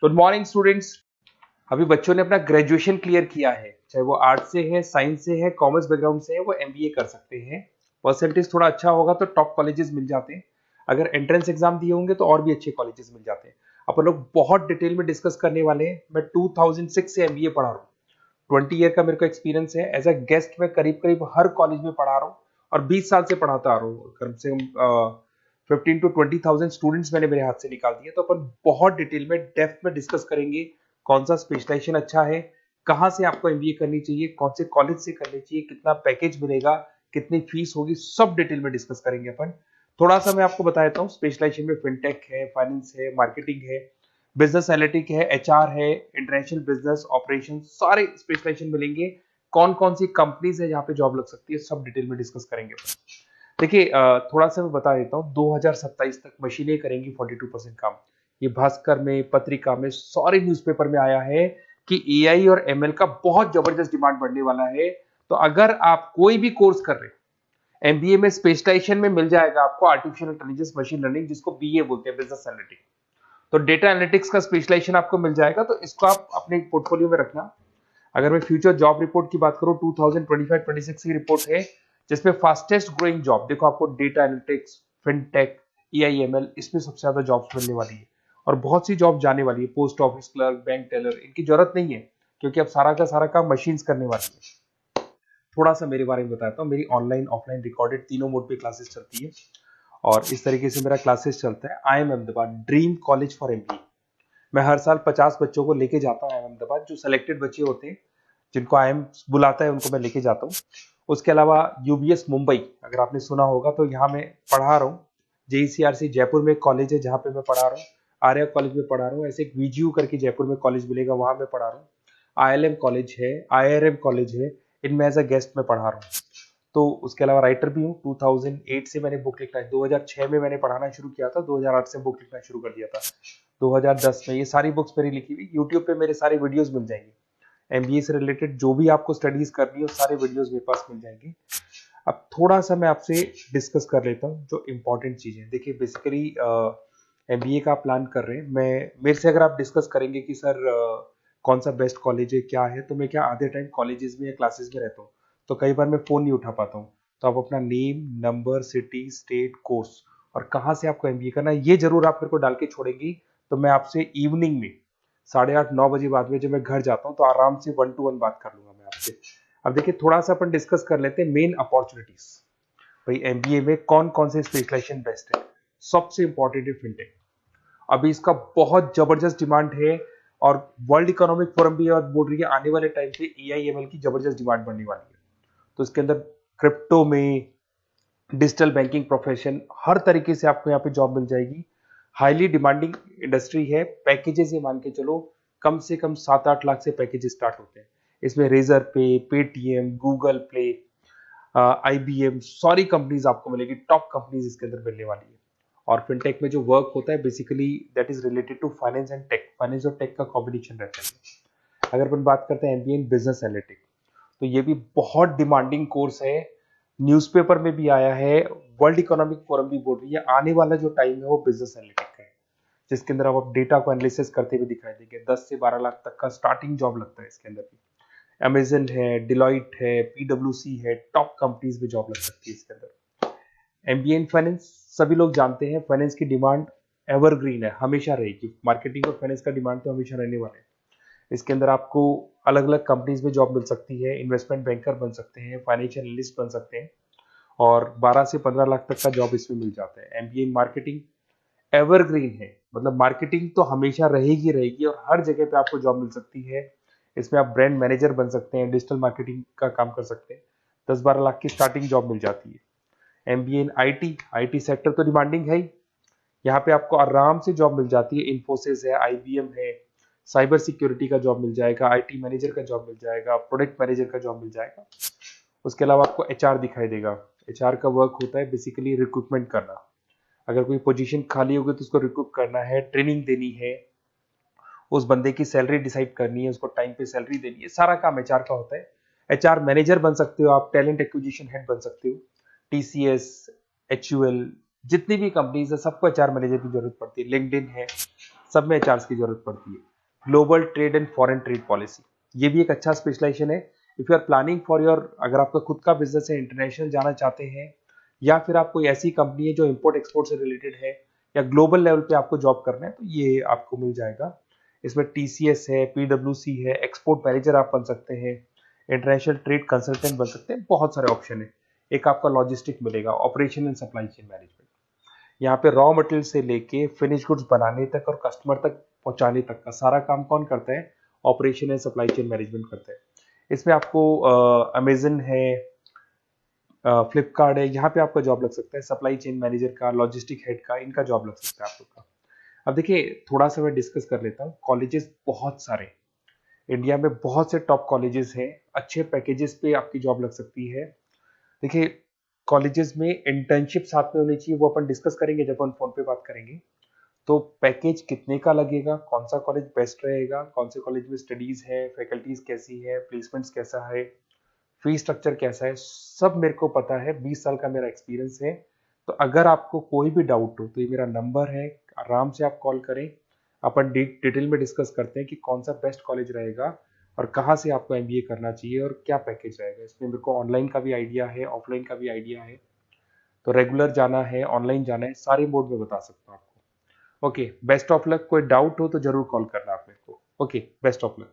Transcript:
Good morning students. अभी बच्चों ने अपना ग्रेजुएशन क्लियर किया है, चाहे वो आर्ट्स से है, साइंस से है, कॉमर्स बैकग्राउंड से है, वो एमबीए कर सकते हैं। परसेंटेज थोड़ा अच्छा होगा तो टॉप कॉलेजेस मिल जाते हैं। अगर एंट्रेंस एग्जाम दिए होंगे तो और भी अच्छे कॉलेजेस मिल जाते हैं। अपन लोग बहुत डिटेल में डिस्कस करने वाले हैं। मैं 2006 से एमबीए पढ़ा रहा हूँ। 20 ईयर का मेरे को एक्सपीरियंस है। एज अ गेस्ट मैं करीब करीब हर कॉलेज में पढ़ा रहा हूँ और 20 साल से पढ़ाता आ रहा हूँ। कम से कम 15 to 20 thousand स्टूडेंट्स मैंने मेरे हाथ से निकाल दिए। तो अपन बहुत डिटेल में डेप्थ में डिस्कस करेंगे कौन सा स्पेशलाइजेशन अच्छा है, कहाँ से आपको एमबीए करनी चाहिए, कौन से कॉलेज से करनी चाहिए, कितना पैकेज मिलेगा, कितनी फीस होगी, सब डिटेल में डिस्कस करेंगे अपन। थोड़ा सा मैं आपको बता देता हूँ। स्पेशलाइजेशन में फिनटेक है, फाइनेंस है, मार्केटिंग है, बिजनेस एनालिटिक है, एचआर है, इंटरनेशनल बिजनेस ऑपरेशन, सारे स्पेशलाइजेशन मिलेंगे। कौन कौन सी कंपनीज है जहाँ पे जॉब लग सकती है, सब डिटेल में डिस्कस करेंगे। देखिए, थोड़ा सा मैं बता देता हूँ। 2027 तक मशीनें करेंगी 42% काम। ये भास्कर में, पत्रिका में, सारे न्यूज़पेपर में आया है कि एआई और एमएल का बहुत जबरदस्त डिमांड बढ़ने वाला है। तो अगर आप कोई भी कोर्स कर रहे हैं, एमबीए में स्पेशलाइजेशन में मिल जाएगा आपको आर्टिफिशियल इंटेलिजेंस, मशीन लर्निंग, जिसको बीए बोलते हैं, बिजनेस एनालिटिक्स। तो डेटा एनालिटिक्स का स्पेशलाइजेशन आपको मिल जाएगा, तो इसको आप अपने पोर्टफोलियो में रखना। अगर मैं फ्यूचर जॉब रिपोर्ट की बात करूं, 2025-26 की रिपोर्ट है, जिसमें फास्टेस्ट ग्रोइंग जॉब देखो आपको डेटा एनालिटिक्स, फिनटेक, एआईएमएल, इसमें सबसे ज्यादा जॉब्स मिलने वाली है। और बहुत सी जॉब जाने वाली है। Post office clerk, bank teller, इनकी जरूरत नहीं है क्योंकि अब सारा का सारा काम मशीन्स करने वाली है। थोड़ा सा मेरे बारे में बताता हूँ। मेरी ऑनलाइन ऑफलाइन रिकॉर्डेड तीनों मोड पे क्लासेस चलती है और इस तरीके से मेरा क्लासेस चलता है। I am Ahmedabad dream college for MBA. मैं हर साल 50 बच्चों को लेके जाता हूँ अहमदाबाद। जो सिलेक्टेड बच्चे होते हैं, जिनको आईएम बुलाता है, उनको मैं लेके जाता हूँ। उसके अलावा यूबीएस मुंबई, अगर आपने सुना होगा, तो यहाँ मैं पढ़ा रहा हूँ। जेईसीआरसी जयपुर में एक कॉलेज है जहाँ पे मैं पढ़ा रहा हूँ। आर्या कॉलेज में पढ़ा रहा हूँ। ऐसे एक वीजीयू करके जयपुर में कॉलेज मिलेगा, वहां मैं पढ़ा रहा हूँ। आईएलएम कॉलेज है, आईआरएम कॉलेज है, इनमें एज अ गेस्ट में पढ़ा रहा हूँ। तो उसके अलावा राइटर भी हूँ। 2008 से मैंने बुक लिखना है। 2006 में मैंने पढ़ाना शुरू किया था, 2008 से बुक लिखना शुरू कर दिया था। 2010 में ये सारी बुक्स मेरी लिखी हुई यूट्यूब पे मेरे सारे वीडियोस मिल जाएंगे। एमबीए से रिलेटेड जो भी आपको स्टडीज करनी हो, सारे वीडियोस मेरे पास मिल जाएंगे। अब थोड़ा सा मैं आपसे डिस्कस कर लेता हूँ जो इंपॉर्टेंट चीजें। देखिए, बेसिकली एमबीए का आप प्लान कर रहे हैं, मैं मेरे से अगर आप डिस्कस करेंगे कि सर कौन सा बेस्ट कॉलेज है, क्या है, तो मैं क्या आधे टाइम कॉलेजेस में या क्लासेस में रहता हूँ, तो कई बार मैं फोन नहीं उठा पाता हूँ। तो आप अपना name, number, city, state, course और कहाँ से आपको एमबीए करना है, ये जरूर आप मेरे को डाल के छोड़ेंगी। तो मैं आपसे इवनिंग में 8:30-9 बजे बाद में जब मैं घर जाता हूँ तो आराम से 1-to-1 बात कर लूंगा मैं आपसे। अब देखिए, थोड़ा सा अपन डिस्कस कर लेते हैं मेन अपॉर्चुनिटीज। भाई, एमबीए में कौन कौन से स्पेशलाइजेशन बेस्ट है। सबसे इंपॉर्टेंट है फिनटेक। अभी इसका बहुत जबरदस्त डिमांड है और वर्ल्ड इकोनॉमिक फोरम भी बात बोल रही है आने वाले टाइम पे एआईएमएल की जबरदस्त डिमांड बढ़ने वाली है। तो इसके अंदर क्रिप्टो में, डिजिटल बैंकिंग प्रोफेशन, हर तरीके से आपको यहाँ पे जॉब मिल जाएगी। हाईली डिमांडिंग इंडस्ट्री है। पैकेजेस ये मान के चलो, कम से कम 7-8 लाख से पैकेजेस स्टार्ट होते हैं। इसमें रेजर पे, पेटीएम, गूगल प्ले, आईबीएम, सारी कंपनीज आपको मिलेगी। टॉप कंपनीज इसके अंदर मिलने वाली है। और फिनटेक में जो वर्क होता है basically that is related to finance and tech. Finance और टेक का कॉम्बिनेशन रहता है। अगर अपन बात करते हैं एमबीए इन बिजनेस एनालिटिक्स, तो ये भी बहुत डिमांडिंग कोर्स है। न्यूज़पेपर में भी आया है, वर्ल्ड इकोनॉमिक फोरम भी बोल रही है आने वाला जो टाइम है वो बिजनेस एनालिटिक्स का है, जिसके अंदर आप डेटा को एनालिसिस करते हुए दिखाई देंगे। 10 से 12 लाख तक का स्टार्टिंग जॉब लगता है इसके अंदर भी। अमेजन है, डिलॉइट है, पीडब्ल्यूसी है, टॉप कंपनीज में जॉब लग सकती है इसके अंदर। एमबीए इन फाइनेंस, सभी लोग जानते हैं फाइनेंस की डिमांड एवरग्रीन है, हमेशा रहेगी। मार्केटिंग और फाइनेंस का डिमांड तो हमेशा रहने वाला है। इसके अंदर आपको अलग अलग कंपनीज में जॉब मिल सकती है। इन्वेस्टमेंट बैंकर बन सकते हैं, फाइनेंशियल एनालिस्ट बन सकते हैं और 12 से 15 लाख तक का जॉब इसमें मिल जाता है। एमबीए इन मार्केटिंग एवरग्रीन है, मतलब मार्केटिंग तो हमेशा रहेगी रहेगी और हर जगह पे आपको जॉब मिल सकती है। इसमें आप ब्रांड मैनेजर बन सकते हैं, डिजिटल मार्केटिंग का काम कर सकते हैं। 10-12 लाख की स्टार्टिंग जॉब मिल जाती है। MBA in IT, IT sector तो डिमांडिंग है ही। यहाँ पे आपको आराम से जॉब मिल जाती है। इन्फोसिस है, आईबीएम है, साइबर सिक्योरिटी का जॉब मिल जाएगा, आईटी मैनेजर का जॉब मिल जाएगा, प्रोडक्ट मैनेजर का जॉब मिल जाएगा। उसके अलावा आपको एचआर दिखाई देगा। एचआर का वर्क होता है बेसिकली रिक्रूटमेंट करना। अगर कोई पोजीशन खाली होगी तो उसको रिक्रूट करना है, ट्रेनिंग देनी है, उस बंदे की सैलरी डिसाइड करनी है, उसको टाइम पे सैलरी देनी है, सारा काम एचआर का होता है। एचआर मैनेजर बन सकते हो आप, टैलेंट एक्विजिशन हेड बन सकते हो। टीसीएस, एचयूएल, जितनी भी कंपनीज है सबको एचआर मैनेजर की जरूरत पड़ती है। लिंक्डइन है, सब में एचआर की जरूरत पड़ती है। Global trade and foreign trade policy, ये भी एक अच्छा स्पेशलाइजेशन है। If you are planning for your, अगर आपका खुद का बिजनेस है, इंटरनेशनल जाना चाहते हैं, या फिर आप कोई ऐसी कंपनी है जो इंपोर्ट एक्सपोर्ट से रिलेटेड है, या ग्लोबल लेवल पे आपको जॉब करना है, तो ये आपको मिल जाएगा। इसमें टीसीएस है, पीडब्ल्यूसी है, एक्सपोर्ट मैनेजर आप बन सकते हैं, इंटरनेशनल ट्रेड कंसल्टेंट बन सकते हैं, बहुत सारे ऑप्शन है। एक आपका लॉजिस्टिक मिलेगा, operation and supply chain management. यहाँ पे रॉ मटेरियल से लेके फिनिश गुड्स बनाने तक और कस्टमर तक पहुंचाने तक का सारा काम कौन करता है? Operation and supply chain management करता है। इसमें आपको अमेजन है, फ्लिपकार्ट है, यहाँ पे आपका जॉब लग सकता है, सप्लाई चेन मैनेजर का, लॉजिस्टिक हेड का, इनका जॉब लग सकता है आप लोग का। अब देखिए, थोड़ा सा मैं डिस्कस कर लेता हूँ। कॉलेजेस बहुत सारे इंडिया में, बहुत से टॉप कॉलेजेस हैं, अच्छे पैकेजेस पे आपकी जॉब लग सकती है। देखिए, कॉलेजेस में इंटर्नशिप साथ में होनी चाहिए, वो अपन डिस्कस करेंगे जब अपन फोन पे बात करेंगे। तो पैकेज कितने का लगेगा, कौन सा कॉलेज बेस्ट रहेगा, कौन से कॉलेज में स्टडीज है, फैकल्टीज कैसी है, प्लेसमेंट्स कैसा है, फी स्ट्रक्चर कैसा है, सब मेरे को पता है। 20 साल का मेरा एक्सपीरियंस है। तो अगर आपको कोई भी डाउट हो तो ये मेरा नंबर है, आराम से आप कॉल करें। अपन डिटेल में डिस्कस करते हैं कि कौन सा बेस्ट कॉलेज रहेगा और कहाँ से आपको एमबीए करना चाहिए और क्या पैकेज रहेगा। इसमें मेरे को ऑनलाइन का भी आइडिया है, ऑफलाइन का भी आइडिया है। तो रेगुलर जाना है, ऑनलाइन जाना है, सारे मोड में बता सकता हूँ आपको। Okay, best of luck. कोई डाउट हो तो जरूर कॉल करना आप मेरे को। Okay, best of luck.